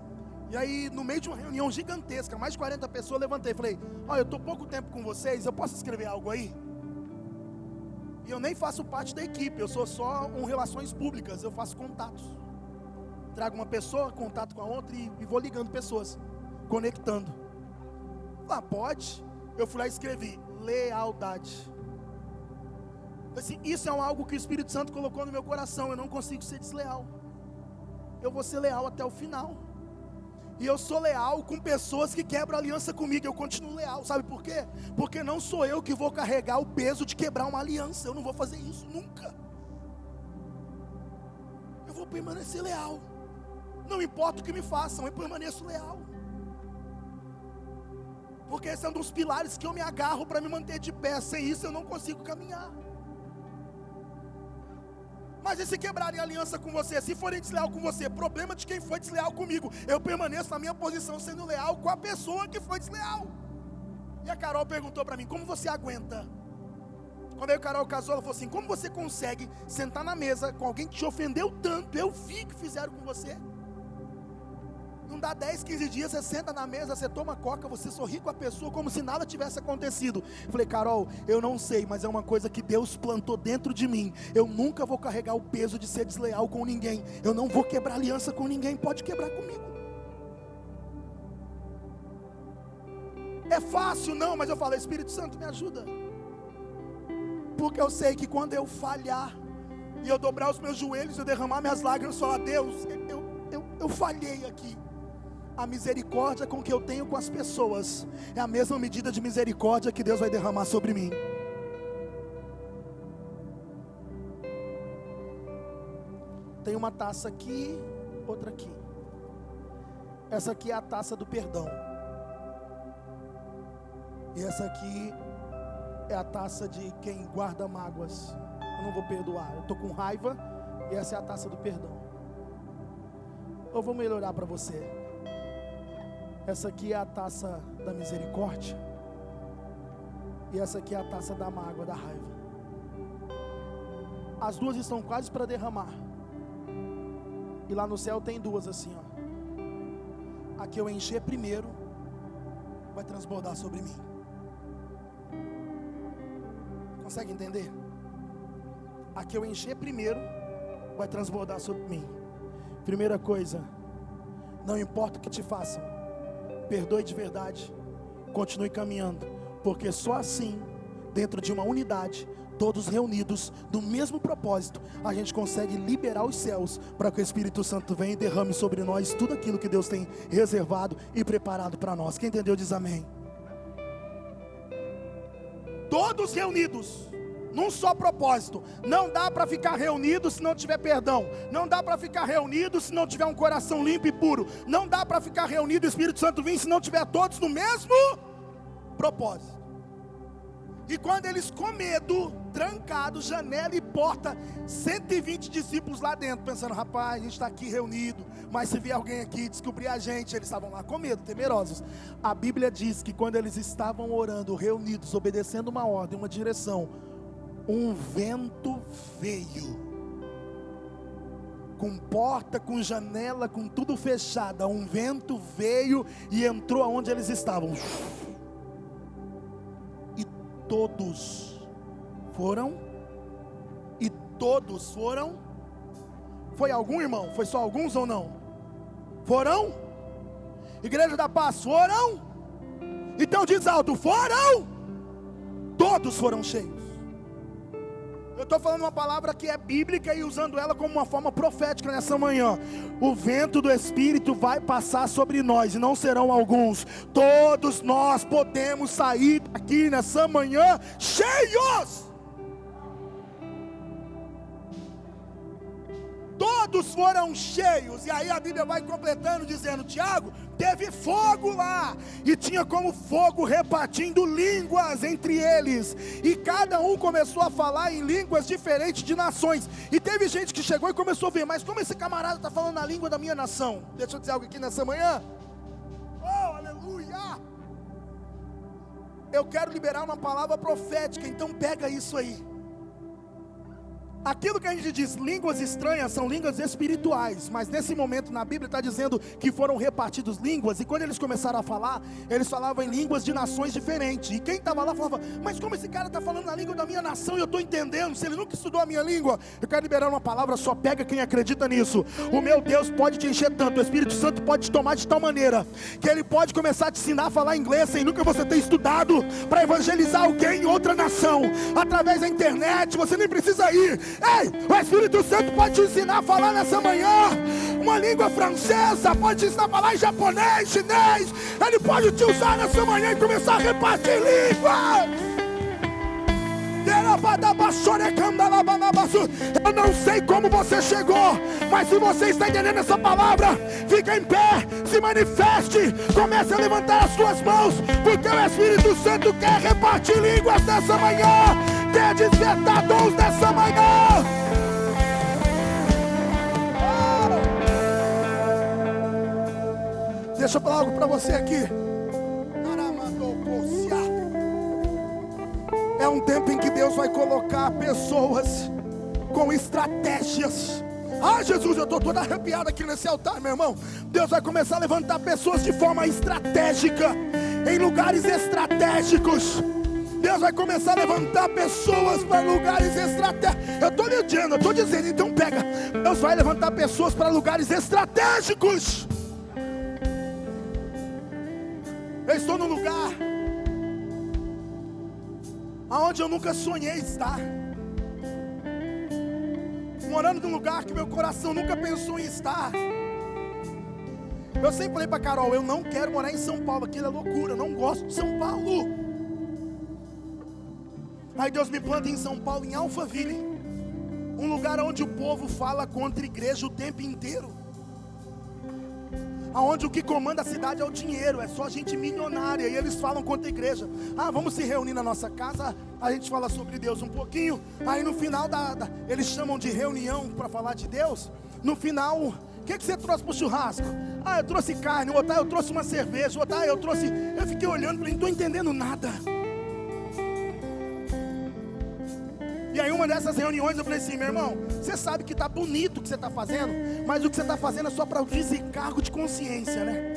E aí, no meio de uma reunião gigantesca, mais de 40 pessoas, eu levantei e falei: olha, eu estou pouco tempo com vocês, eu posso escrever algo aí? E eu nem faço parte da equipe, eu sou só relações públicas, eu faço contatos. Trago uma pessoa, contato com a outra e vou ligando pessoas, conectando. Ah, pode? Eu fui lá e escrevi: lealdade. Assim, isso é algo que o Espírito Santo colocou no meu coração. Eu não consigo ser desleal. Eu vou ser leal até o final. E eu sou leal com pessoas que quebram aliança comigo. Eu continuo leal, sabe por quê? Porque não sou eu que vou carregar o peso de quebrar uma aliança. Eu não vou fazer isso nunca. Eu vou permanecer leal. Não importa o que me façam, eu permaneço leal. Porque esse é um dos pilares que eu me agarro para me manter de pé. Sem isso eu não consigo caminhar. Mas e se quebrarem aliança com você? Se forem desleal com você? Problema de quem foi desleal comigo. Eu permaneço na minha posição sendo leal com a pessoa que foi desleal. E a Carol perguntou para mim: como você aguenta? Quando a Carol casou, ela falou assim: como você consegue sentar na mesa com alguém que te ofendeu tanto? Eu vi que fizeram com você. Não dá 10, 15 dias, você senta na mesa, você toma coca, você sorri com a pessoa como se nada tivesse acontecido. Eu falei: Carol, eu não sei, mas é uma coisa que Deus plantou dentro de mim. Eu nunca vou carregar o peso de ser desleal com ninguém. Eu não vou quebrar aliança com ninguém, pode quebrar comigo. É fácil? Não, mas eu falo: Espírito Santo, me ajuda. Porque eu sei que quando eu falhar, e eu dobrar os meus joelhos, eu derramar minhas lágrimas e falar: Deus, eu falhei aqui. A misericórdia com que eu tenho com as pessoas é a mesma medida de misericórdia que Deus vai derramar sobre mim. Tem uma taça aqui, outra aqui. Essa aqui é a taça do perdão. E essa aqui é a taça de quem guarda mágoas. Eu não vou perdoar, eu estou com raiva. E essa é a taça do perdão. Eu vou melhorar para você. Essa aqui é a taça da misericórdia. E essa aqui é a taça da mágoa, da raiva. As duas estão quase para derramar. E lá no céu tem duas assim, ó. A que eu encher primeiro vai transbordar sobre mim. Consegue entender? A que eu encher primeiro vai transbordar sobre mim. Primeira coisa: não importa o que te façam, perdoe de verdade, continue caminhando, porque só assim, dentro de uma unidade, todos reunidos no mesmo propósito, a gente consegue liberar os céus, para que o Espírito Santo venha e derrame sobre nós tudo aquilo que Deus tem reservado e preparado para nós. Quem entendeu diz amém. Todos reunidos num só propósito. Não dá para ficar reunido se não tiver perdão. Não dá para ficar reunido se não tiver um coração limpo e puro. Não dá para ficar reunido e o Espírito Santo vir se não tiver todos no mesmo propósito. E quando eles com medo, trancados, janela e porta, 120 discípulos lá dentro, pensando: rapaz, a gente está aqui reunido, mas se vier alguém aqui descobrir a gente, eles estavam lá com medo, temerosos. A Bíblia diz que quando eles estavam orando, reunidos, obedecendo uma ordem, uma direção, um vento veio, com porta, com janela, com tudo fechado. Um vento veio e entrou aonde eles estavam. E todos foram. E todos foram. Foi algum, irmão? Foi só alguns ou não? Foram? Igreja da Paz, foram? Então diz alto: foram? Todos foram cheios. Eu estou falando uma palavra que é bíblica e usando ela como uma forma profética nessa manhã. O vento do Espírito vai passar sobre nós e não serão alguns. Todos nós podemos sair daqui nessa manhã cheios. Todos foram cheios. E aí a Bíblia vai completando dizendo: Tiago, teve fogo lá, e tinha como fogo repartindo línguas entre eles, e cada um começou a falar em línguas diferentes de nações. E teve gente que chegou e começou a ver: mas como esse camarada está falando a língua da minha nação? Deixa eu dizer algo aqui nessa manhã. Oh, aleluia! Eu quero liberar uma palavra profética, então pega isso aí. Aquilo que a gente diz, línguas estranhas, são línguas espirituais. Mas nesse momento na Bíblia está dizendo que foram repartidos línguas. E quando eles começaram a falar, eles falavam em línguas de nações diferentes. E quem estava lá falava: mas como esse cara está falando na língua da minha nação e eu estou entendendo? Se ele nunca estudou a minha língua. Eu quero liberar uma palavra, só pega quem acredita nisso. O meu Deus pode te encher tanto, o Espírito Santo pode te tomar de tal maneira, que Ele pode começar a te ensinar a falar inglês sem nunca você ter estudado, para evangelizar alguém em outra nação, através da internet. Você nem precisa ir. Ei, o Espírito Santo pode te ensinar a falar nessa manhã uma língua francesa, pode te ensinar a falar em japonês, chinês. Ele pode te usar nessa manhã e começar a repartir língua. Eu não sei como você chegou, mas se você está entendendo essa palavra, fica em pé, se manifeste, comece a levantar as suas mãos, porque o Espírito Santo quer repartir línguas nessa manhã, quer despertar dons nessa manhã. Deixa eu falar algo para você aqui. É um tempo em que Deus vai colocar pessoas com estratégias. Ah, Jesus, eu estou todo arrepiado aqui nesse altar, meu irmão. Deus vai começar a levantar pessoas de forma estratégica, em lugares estratégicos. Deus vai começar a levantar pessoas para lugares estratégicos. Eu estou dizendo, então pega. Deus vai levantar pessoas para lugares estratégicos. Eu estou num lugar aonde eu nunca sonhei estar, morando num lugar que meu coração nunca pensou em estar. Eu sempre falei para Carol, eu não quero morar em São Paulo, aquilo é loucura, eu não gosto de São Paulo. Aí Deus me planta em São Paulo, em Alphaville, um lugar onde o povo fala contra a igreja o tempo inteiro, aonde o que comanda a cidade é o dinheiro, é só gente milionária, e eles falam contra a igreja. Ah, vamos se reunir na nossa casa, a gente fala sobre Deus um pouquinho, aí no final eles chamam de reunião para falar de Deus. No final, o que você trouxe para o churrasco? Ah, eu trouxe carne, outro, eu trouxe uma cerveja, outro, eu fiquei olhando e falei, não estou entendendo nada. E aí uma dessas reuniões eu falei assim, meu irmão, você sabe que está bonito o que você está fazendo, mas o que você está fazendo é só para o desencargo de consciência, né?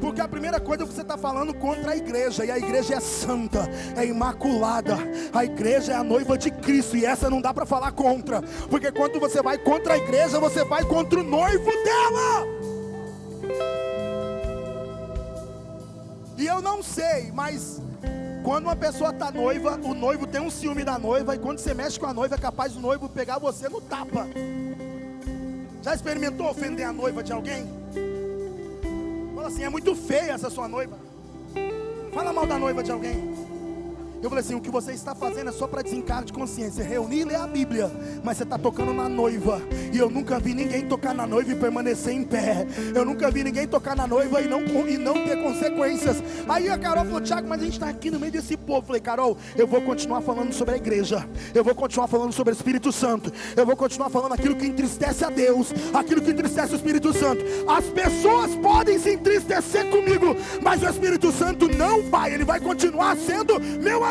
Porque a primeira coisa é que você está falando contra a igreja, e a igreja é santa, é imaculada, a igreja é a noiva de Cristo, e essa não dá para falar contra, porque quando você vai contra a igreja, você vai contra o noivo dela. E eu não sei, mas quando uma pessoa está noiva, o noivo tem um ciúme da noiva, e quando você mexe com a noiva, é capaz do noivo pegar você no tapa. Já experimentou ofender a noiva de alguém? Fala assim, é muito feia essa sua noiva. Fala mal da noiva de alguém. Eu falei assim, o que você está fazendo é só para desencargo de consciência, reunir e ler a Bíblia, mas você está tocando na noiva. E eu nunca vi ninguém tocar na noiva e permanecer em pé. Eu nunca vi ninguém tocar na noiva e não ter consequências. Aí a Carol falou, Tiago, mas a gente está aqui no meio desse povo. Eu falei, Carol, eu vou continuar falando sobre a igreja, eu vou continuar falando sobre o Espírito Santo, eu vou continuar falando aquilo que entristece a Deus, aquilo que entristece o Espírito Santo. As pessoas podem se entristecer comigo, mas o Espírito Santo não vai, ele vai continuar sendo meu amigo.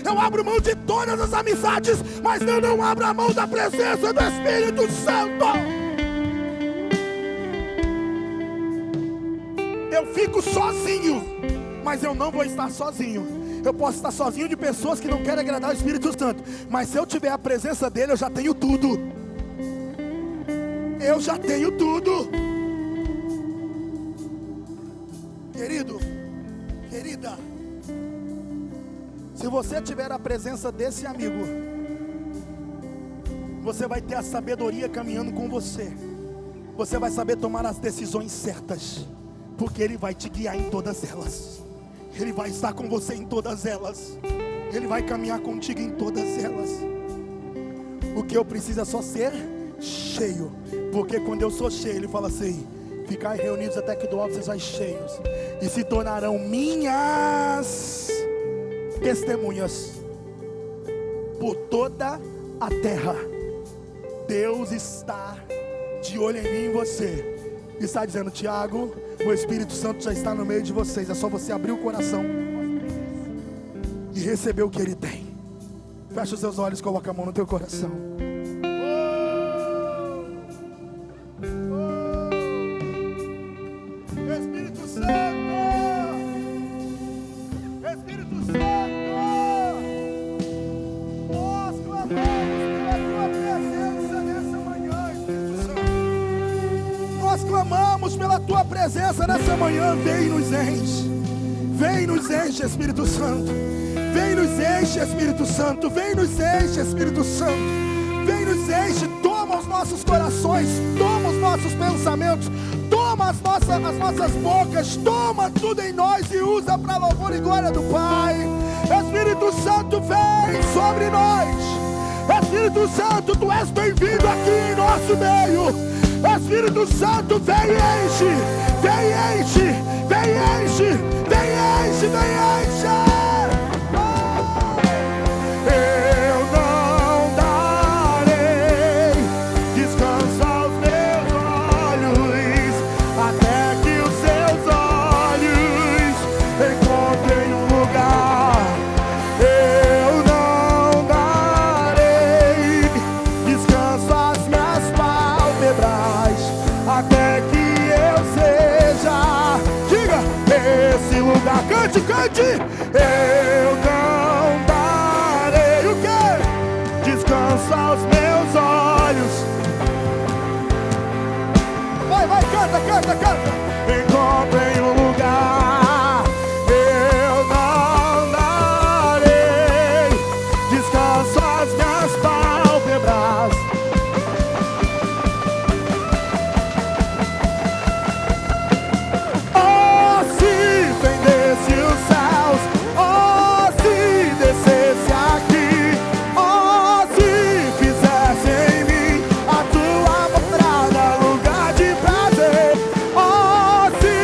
Eu abro mão de todas as amizades, mas eu não abro a mão da presença do Espírito Santo. Eu fico sozinho, mas eu não vou estar sozinho. Eu posso estar sozinho de pessoas que não querem agradar o Espírito Santo, mas se eu tiver a presença dele, eu já tenho tudo. Eu já tenho tudo. Querido, querida, se você tiver a presença desse amigo, você vai ter a sabedoria caminhando com você. Você vai saber tomar as decisões certas, porque ele vai te guiar em todas elas. Ele vai estar com você em todas elas. Ele vai caminhar contigo em todas elas. O que eu preciso é só ser cheio, porque quando eu sou cheio, ele fala assim, ficai reunidos até que do alto sejais cheios, e se tornarão minhas testemunhas por toda a terra. Deus está de olho em mim e em você, e está dizendo, Tiago, o Espírito Santo já está no meio de vocês, é só você abrir o coração e receber o que ele tem. Fecha os seus olhos, coloca a mão no teu coração. Espírito Santo, Espírito Santo, nós clamamos pela tua presença nessa manhã. Vem nos enche, vem nos enche, Espírito Santo, vem nos enche, Espírito Santo, vem nos enche, Espírito Santo, vem nos enche, toma os nossos corações, toma os nossos pensamentos, toma toma as nossas bocas, toma tudo em nós e usa para louvor e glória do Pai. Espírito Santo, vem sobre nós. Espírito Santo, tu és bem-vindo aqui em nosso meio. Espírito Santo, vem e enche, vem enche, vem enche, vem enche, vem enche. Eu não darei descanso aos meus olhos, até que os seus olhos encontrem um lugar. Eu não darei descanso às minhas pálpebras, até que eu seja, diga, esse lugar. Cante, cante. Eu não darei o quê? Descanso aos meus olhos. Vai, vai, canta, canta, canta. Encontrem um lugar. Eu não darei descanso às minhas pálpebras. Oh, se fendesse os céus, oh, se descesse aqui, oh, se fizesse em mim a tua morada, lugar de prazer, oh, se.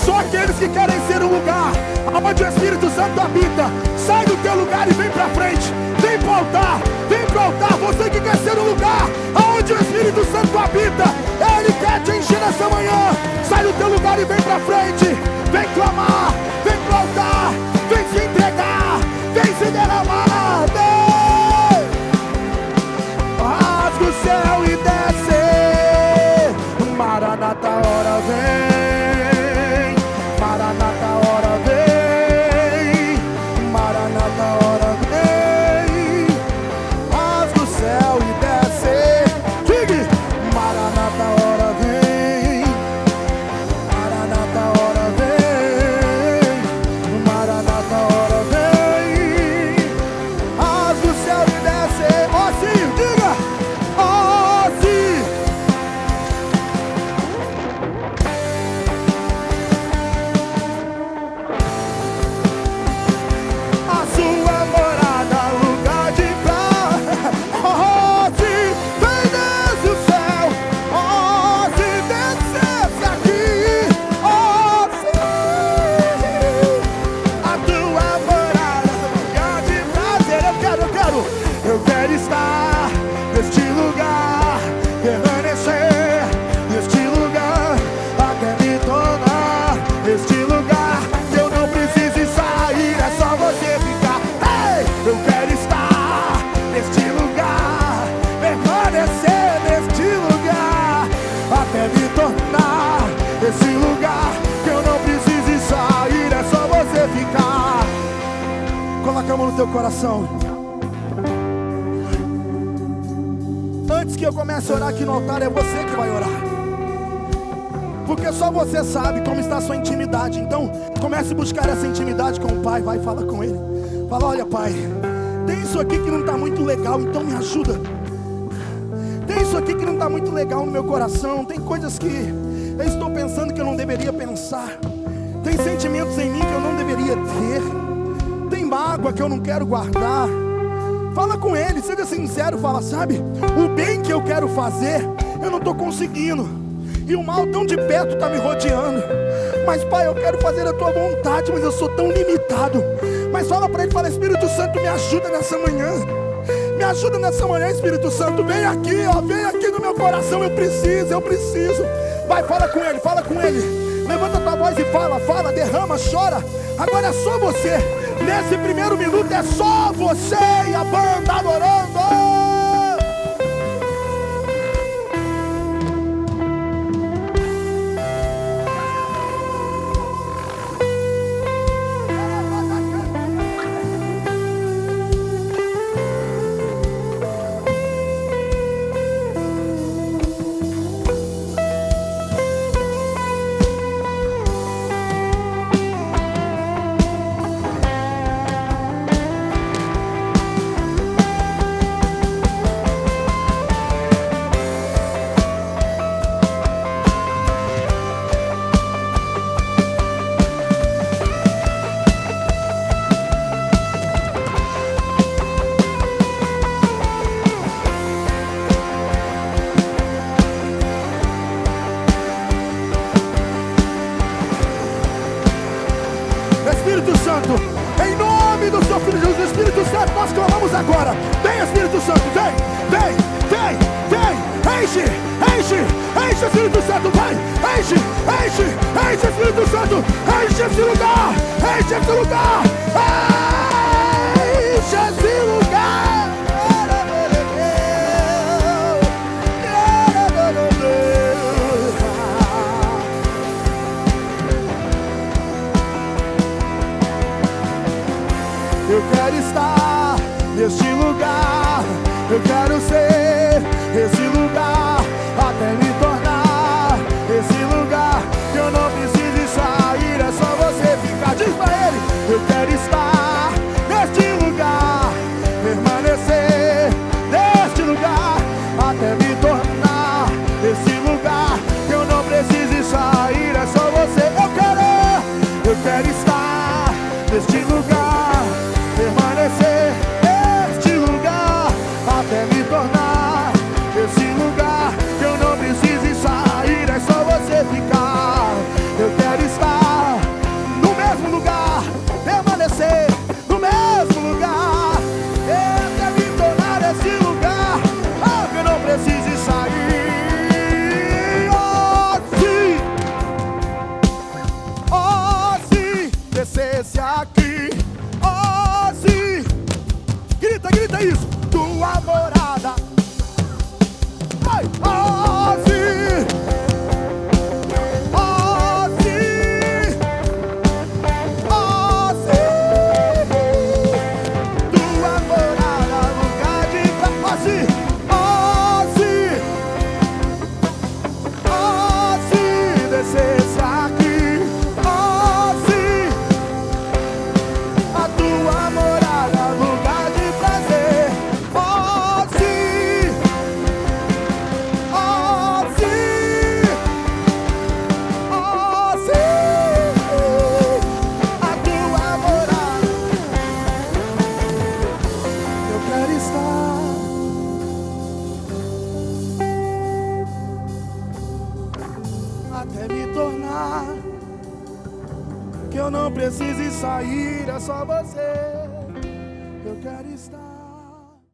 Só aqueles que querem ser um lugar onde o Espírito Santo habita, sai do teu lugar e vem pra frente. Vem pro altar, vem pro altar. Você que quer ser um lugar onde o Espírito Santo habita, Ele quer te encher nessa manhã. Sai do teu lugar e vem pra frente. Vem clamar, vem pro altar, vem se entregar, vem se derramar. Vem! Rasga o céu e desce. Maranata, hora vem. Maranata, hora vem. Maranata, hora vem. Rasga o céu e desce. Diga, Maranata, hora vem. Maranata, hora vem. Maranata, hora vem. Rasga o céu e desce. Ó sim, diga, ó sim. A sua morada, lugar de paz. Oh, se vem desce o céu, oh, se descesse aqui, oh, se a tua morada, lugar de prazer. Eu quero estar neste lugar, permanecer neste lugar, até me tornar este lugar que eu não precise sair, é só você ficar. Ei, eu quero estar neste lugar, permanecer neste lugar, até me tornar esse lugar que eu não precise sair, é só você ficar. Coloca a mão no teu coração. Antes que eu comece a orar aqui no altar, é você que vai orar, porque só você sabe como está a sua intimidade. Então comece a buscar essa intimidade com o Pai. Vai, fala com Ele. Fala, olha Pai, tem isso aqui que não está muito legal, então me ajuda. Tem isso aqui que não está muito legal no meu coração. Tem coisas que eu estou pensando que eu não deveria pensar. Tem sentimentos em mim que eu não deveria ter. Tem mágoa que eu não quero guardar. Fala com Ele, seja sincero. Fala, sabe, o bem que eu quero fazer, eu não estou conseguindo, e o mal tão de perto está me rodeando. Mas Pai, eu quero fazer a Tua vontade, mas eu sou tão limitado. Mas fala para Ele, fala, Espírito Santo, me ajuda nessa manhã. Me ajuda nessa manhã, Espírito Santo. Vem aqui, ó, vem aqui no meu coração. Eu preciso. Vai, fala com Ele, fala com Ele. Levanta a tua voz e fala, derrama, chora. Agora é só você. Nesse primeiro minuto é só você e a banda adorando. nós clamamos agora. Vem, Espírito Santo, vem, vem, vem, vem. Enche, enche, enche, Espírito Santo, vai. Enche, enche, enche, Espírito Santo. Enche esse lugar, enche esse lugar. Enche esse lugar. Eu quero estar neste lugar, eu quero ser esse lugar, até me tornar esse lugar, que eu não preciso sair, é só você ficar. Diz pra ele, eu quero estar neste lugar, permanecer neste lugar, até me tornar esse lugar, que eu não preciso sair, é só você. Eu quero estar neste lugar, permanecer neste lugar, até me tornar esse lugar, que eu não preciso sair, é só você ficar. Eu quero estar no mesmo lugar, permanecer no mesmo lugar, até me tornar esse lugar, que eu não preciso sair. Oh sim, descesse aqui. Grita, grita isso. Tua morada. Ai, oh sim. Oh sim. Oh sim. Tua morada, lugar de paz. Oh sim. Oh sim, descesse aqui. Oh sim. A tua morada, lugar de prazer. Oh sim, oh sim, oh sim, a tua morada. Eu quero estar até me tornar, que eu não precise sair, é só você. Eu quero estar.